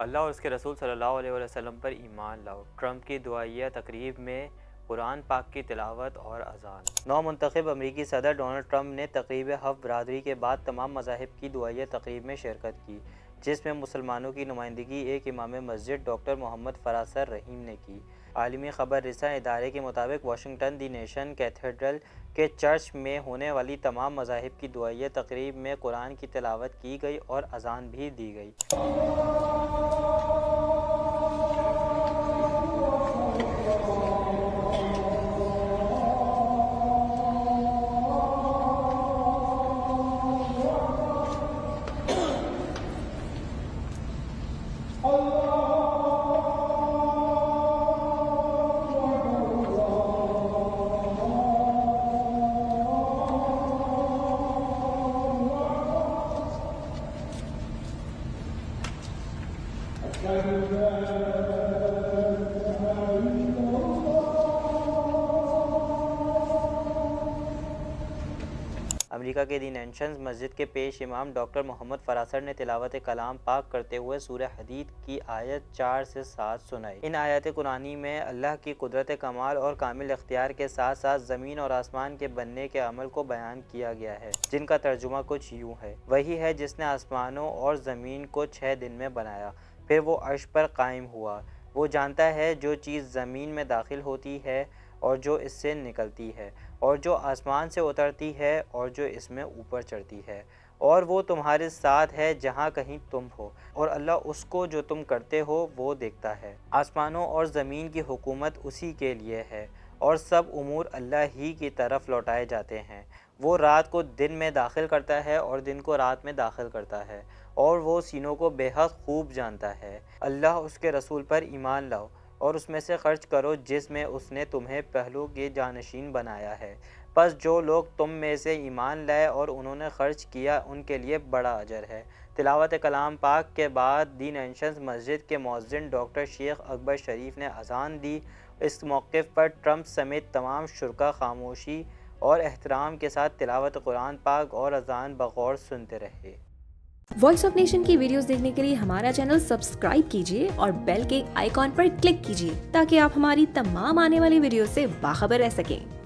اللہ اور اس کے رسول صلی اللہ علیہ وسلم پر ایمان لاؤ۔ ٹرمپ کی دعائیہ تقریب میں قرآن پاک کی تلاوت اور اذان۔ نو منتخب امریکی صدر ڈونلڈ ٹرمپ نے تقریب ہف برادری کے بعد تمام مذاہب کی دعائیہ تقریب میں شرکت کی، جس میں مسلمانوں کی نمائندگی ایک امام مسجد ڈاکٹر محمد فراسر رحیم نے کی۔ عالمی خبر رساں ادارے کے مطابق واشنگٹن دی نیشن کیتھیڈرل کے چرچ میں ہونے والی تمام مذاہب کی دعائیہ تقریب میں قرآن کی تلاوت کی گئی اور اذان بھی دی گئی۔ امریکہ کے دی نیشنز مسجد کے پیش امام ڈاکٹر محمد فراسر نے تلاوت کلام پاک کرتے ہوئے سورہ حدید کی آیت 4 سے 7 سنائی۔ ان آیات قرآنی میں اللہ کی قدرت کمال اور کامل اختیار کے ساتھ ساتھ زمین اور آسمان کے بننے کے عمل کو بیان کیا گیا ہے، جن کا ترجمہ کچھ یوں ہے: وہی ہے جس نے آسمانوں اور زمین کو 6 دن میں بنایا، پھر وہ عرش پر قائم ہوا۔ وہ جانتا ہے جو چیز زمین میں داخل ہوتی ہے اور جو اس سے نکلتی ہے، اور جو آسمان سے اترتی ہے اور جو اس میں اوپر چڑھتی ہے، اور وہ تمہارے ساتھ ہے جہاں کہیں تم ہو، اور اللہ اس کو جو تم کرتے ہو وہ دیکھتا ہے۔ آسمانوں اور زمین کی حکومت اسی کے لیے ہے، اور سب امور اللہ ہی کی طرف لوٹائے جاتے ہیں۔ وہ رات کو دن میں داخل کرتا ہے اور دن کو رات میں داخل کرتا ہے، اور وہ سینوں کو بے حد خوب جانتا ہے۔ اللہ اس کے رسول پر ایمان لاؤ اور اس میں سے خرچ کرو جس میں اس نے تمہیں پہلو کے جانشین بنایا ہے۔ پس جو لوگ تم میں سے ایمان لائے اور انہوں نے خرچ کیا، ان کے لیے بڑا اجر ہے۔ تلاوت کلام پاک کے بعد دی نیشنز مسجد کے مؤذن ڈاکٹر شیخ اکبر شریف نے اذان دی۔ اس موقف پر ٹرمپ سمیت تمام شرکا خاموشی اور احترام کے ساتھ تلاوت قرآن پاک اور اذان بغور سنتے رہے۔ وائس آف نیشن کی ویڈیوز دیکھنے کے لیے ہمارا چینل سبسکرائب کیجیے اور بیل کے آئیکن پر کلک کیجیے تاکہ آپ ہماری تمام آنے والی ویڈیوز سے باخبر رہ سکیں۔